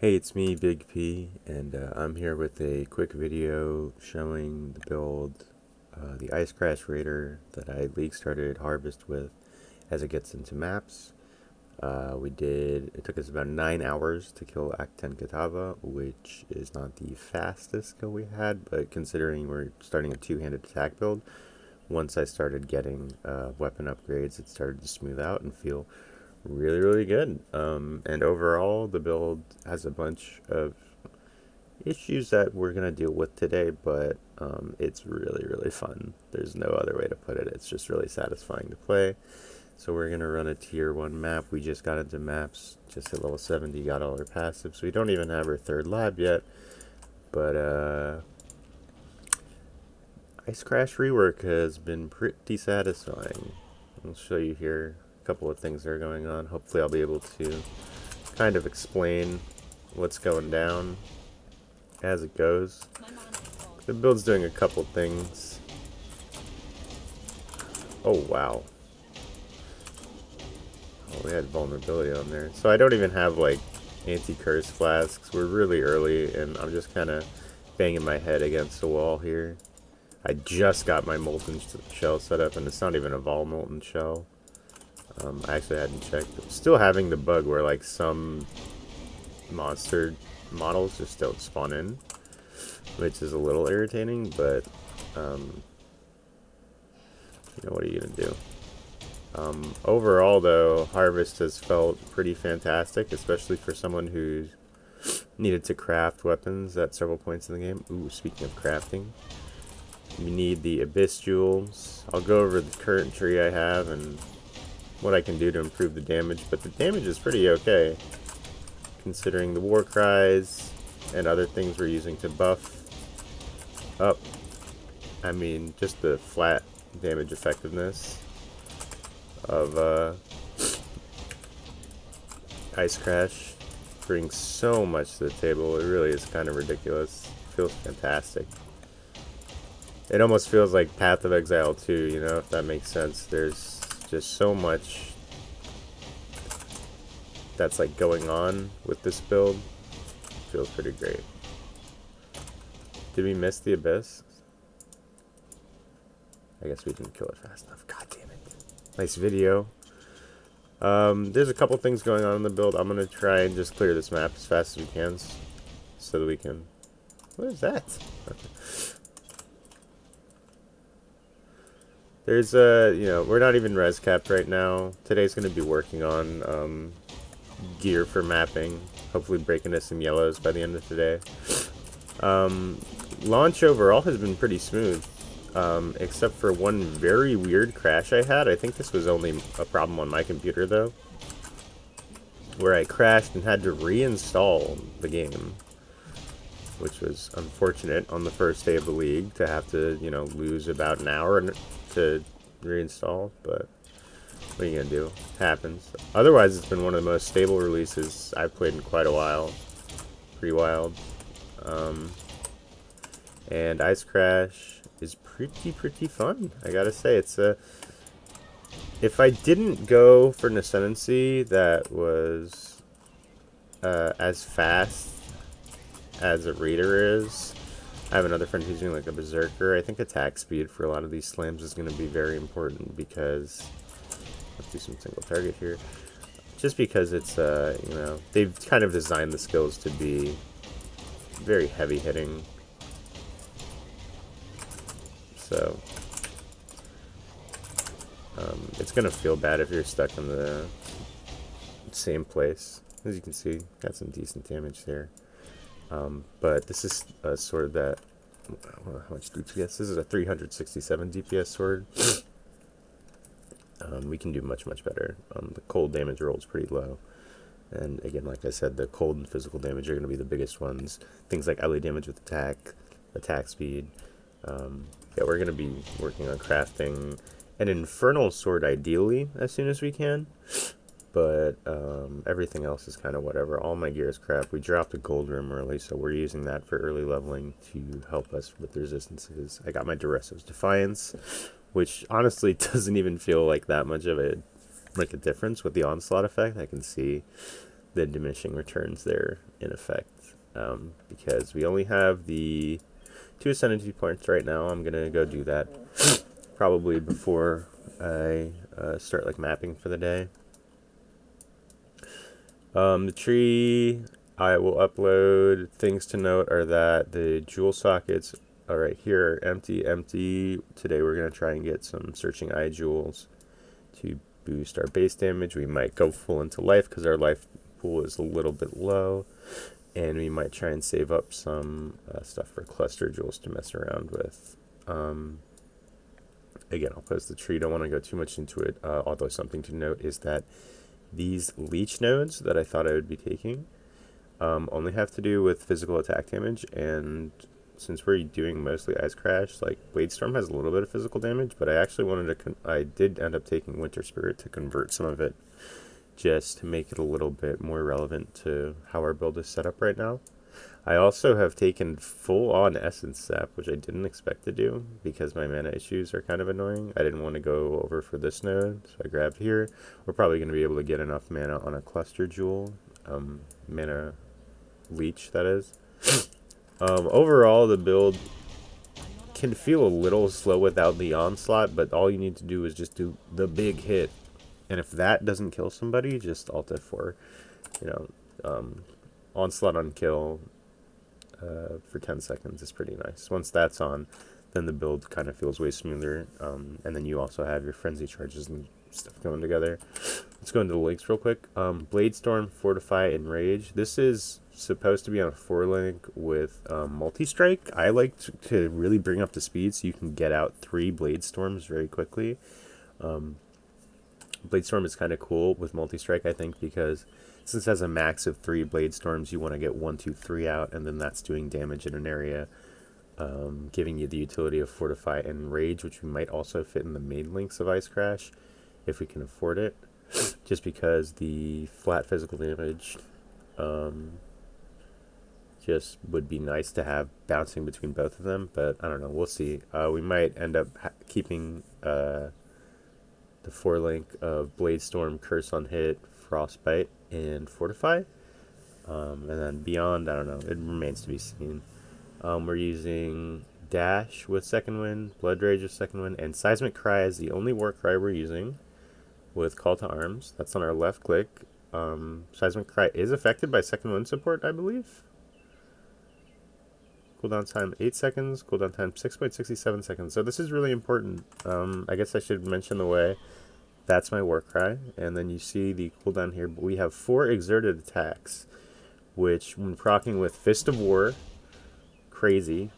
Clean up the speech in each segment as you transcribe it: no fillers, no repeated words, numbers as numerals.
Hey, it's me, Big P, and I'm here with a quick video showing the build, the Ice Crash Raider that I league started Harvest with as it gets into maps. It took us about 9 hours to kill Act 10 Katava, which is not the fastest kill we had, but considering we're starting a two-handed attack build, once I started getting weapon upgrades, it started to smooth out and feel really good. And overall, the build has a bunch of issues that we're gonna deal with today, but it's really fun. There's no other way to put it. It's just really satisfying to play. So we're gonna run a tier 1 map. We just got into maps, just hit level 70, got all our passives. So we don't even have our third lab yet, but Ice Crash rework has been pretty satisfying. I'll show you here a couple of things that are going on. Hopefully I'll be able to kind of explain what's going down as it goes. The build's doing a couple things. Oh wow. Oh, we had vulnerability on there. So I don't even have like anti-curse flasks. We're really early and I'm just kind of banging my head against the wall here. I just got my molten shell set up and it's not even a vol molten shell. I actually hadn't checked. I'm still having the bug where like some monster models just don't spawn in, which is a little irritating, but what are you gonna do? Overall though, Harvest has felt pretty fantastic, especially for someone who needed to craft weapons at several points in the game. Ooh, speaking of crafting, you need the Abyss Jewels. I'll go over the current tree I have and what I can do to improve the damage, but the damage is pretty okay considering the war cries and other things we're using to buff up. I mean, just the flat damage effectiveness of Ice Crash brings so much to the table. It really is kind of ridiculous. It feels fantastic. It almost feels like Path of Exile 2, you know, if that makes sense. There's just so much that's like going on with this build. Feels pretty great. Did we miss the Abyss? I guess we didn't kill it fast enough. God damn it. Nice video. There's a couple things going on in the build. I'm gonna try and just clear this map as fast as we can so that we can... What is that? There's we're not even res capped right now. Today's gonna be working on gear for mapping. Hopefully breaking us some yellows by the end of today. Launch overall has been pretty smooth, except for one very weird crash I had. I think this was only a problem on my computer though, where I crashed and had to reinstall the game, which was unfortunate on the first day of the league to have to, lose about an hour to reinstall, but what are you gonna do? It happens. Otherwise, it's been one of the most stable releases I've played in quite a while. Pretty wild. And Ice Crash is pretty fun. I gotta say, it's a... If I didn't go for an Ascendancy that was as fast as a Raider is, I have another friend who's doing like a Berserker. I think attack speed for a lot of these slams is going to be very important because... Let's do some single target here. Just because it's, they've kind of designed the skills to be very heavy hitting. So, it's going to feel bad if you're stuck in the same place. As you can see, got some decent damage there. But this is a sword that... How much DPS? This is a 367 DPS sword. We can do much better. The cold damage roll is pretty low. And again, like I said, the cold and physical damage are going to be the biggest ones. Things like LA damage with attack speed. Yeah, we're going to be working on crafting an infernal sword ideally as soon as we can. But everything else is kind of whatever. All my gear is crap. We dropped a gold rim early, so we're using that for early leveling to help us with the resistances. I got my Duresso's Defiance, which honestly doesn't even feel like that much of a difference with the onslaught effect. I can see the diminishing returns there in effect. Because we only have the 2 ascendancy points right now. I'm gonna go do that probably before I start like mapping for the day. The tree I will upload. Things to note are that the jewel sockets are right here, empty. Today we're gonna try and get some searching eye jewels to boost our base damage. We might go full into life because our life pool is a little bit low, and we might try and save up some stuff for cluster jewels to mess around with. Again, I'll post the tree. Don't want to go too much into it, although something to note is that these leech nodes that I thought I would be taking only have to do with physical attack damage, and since we're doing mostly Ice Crash, like Blade Storm has a little bit of physical damage, but I actually wanted to, I did end up taking Winter Spirit to convert some of it, just to make it a little bit more relevant to how our build is set up right now. I also have taken full-on Essence Sap, which I didn't expect to do, because my mana issues are kind of annoying. I didn't want to go over for this node, so I grabbed here. We're probably going to be able to get enough mana on a Cluster Jewel, mana leech, that is. Overall, the build can feel a little slow without the onslaught, but all you need to do is just do the big hit. And if that doesn't kill somebody, just alt F4. Onslaught on kill for 10 seconds is pretty nice. Once that's on, then the build kind of feels way smoother. And then you also have your frenzy charges and stuff going together. Let's go into the links real quick. Blade Storm, Fortify, and Rage. This is supposed to be on a 4-link with multi-strike. I like to really bring up the speed so you can get out 3 Blade Storms very quickly. Blade Storm is kind of cool with multi-strike, I think, because since it has a max of 3 Blade Storms, you want to get 1, 2, 3 out, and then that's doing damage in an area, giving you the utility of Fortify and Rage, which we might also fit in the main links of Ice Crash, if we can afford it, just because the flat physical damage just would be nice to have bouncing between both of them, but I don't know, we'll see. We might end up keeping the 4-link of Blade Storm, Curse on Hit, Frostbite, and Fortify. And then beyond, I don't know, it remains to be seen. We're using Dash with Second Wind, Blood Rage with Second Wind, and Seismic Cry is the only war cry we're using with Call to Arms. That's on our left click. Seismic Cry is affected by Second Wind support, I believe. Cooldown time 8 seconds, cooldown time 6.67 seconds. So this is really important. I guess I should mention the way. That's my war cry. And then you see the cooldown here. But we have 4 exerted attacks, which when proccing with Fist of War, crazy.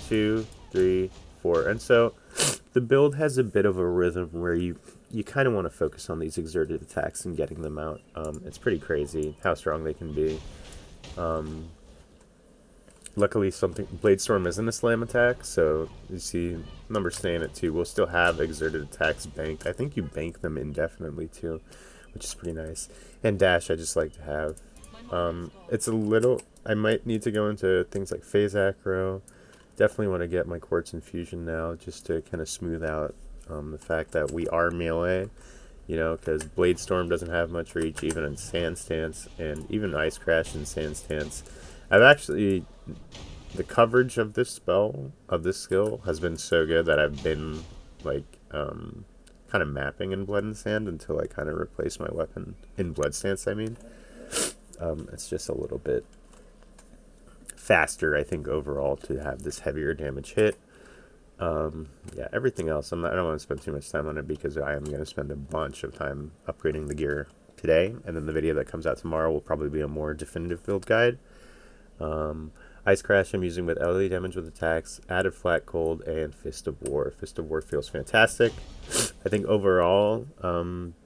2, 3, 4. And so the build has a bit of a rhythm where you kind of want to focus on these exerted attacks and getting them out. It's pretty crazy how strong they can be. Luckily, Blade Storm isn't a slam attack, so you see numbers staying at 2. We'll still have exerted attacks banked. I think you bank them indefinitely too, which is pretty nice. And Dash, I just like to have. It's a little. I might need to go into things like Phase Acro. Definitely want to get my Quartz Infusion now, just to kind of smooth out the fact that we are melee. You know, because Blade Storm doesn't have much reach, even in Sand Stance, and even Ice Crash in Sand Stance. I've actually, the coverage of this spell, of this skill, has been so good that I've been, like, kind of mapping in Blood and Sand until I kind of replace my weapon in Blood Stance, I mean. It's just a little bit faster, I think, overall to have this heavier damage hit. Yeah, everything else, I don't want to spend too much time on it because I am going to spend a bunch of time upgrading the gear today, and then the video that comes out tomorrow will probably be a more definitive build guide. Ice Crash I'm using with LA damage with attacks, added Flat Cold, and Fist of War. Fist of War feels fantastic. I think overall,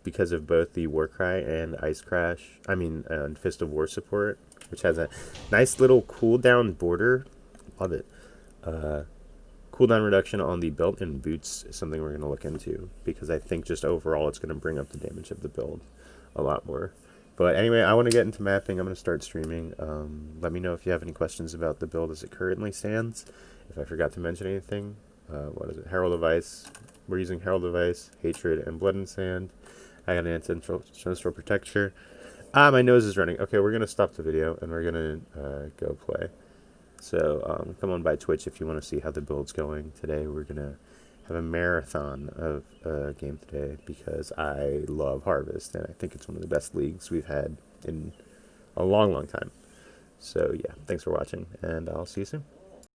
because of both the Warcry and and Fist of War support, which has a nice little cooldown border, love it. Cooldown reduction on the belt and boots is something we're going to look into, because I think just overall it's going to bring up the damage of the build a lot more. But anyway, I want to get into mapping. I'm going to start streaming. Let me know if you have any questions about the build as it currently stands. If I forgot to mention anything, what is it? Herald of Ice. We're using Herald of Ice, Hatred, and Blood and Sand. I got an Ancestral Protector. Ah, my nose is running. Okay, we're gonna stop the video and we're gonna go play. So come on by Twitch if you want to see how the build's going today. We're gonna have a marathon of game today because I love Harvest and I think it's one of the best leagues we've had in a long, long time. So yeah, thanks for watching and I'll see you soon.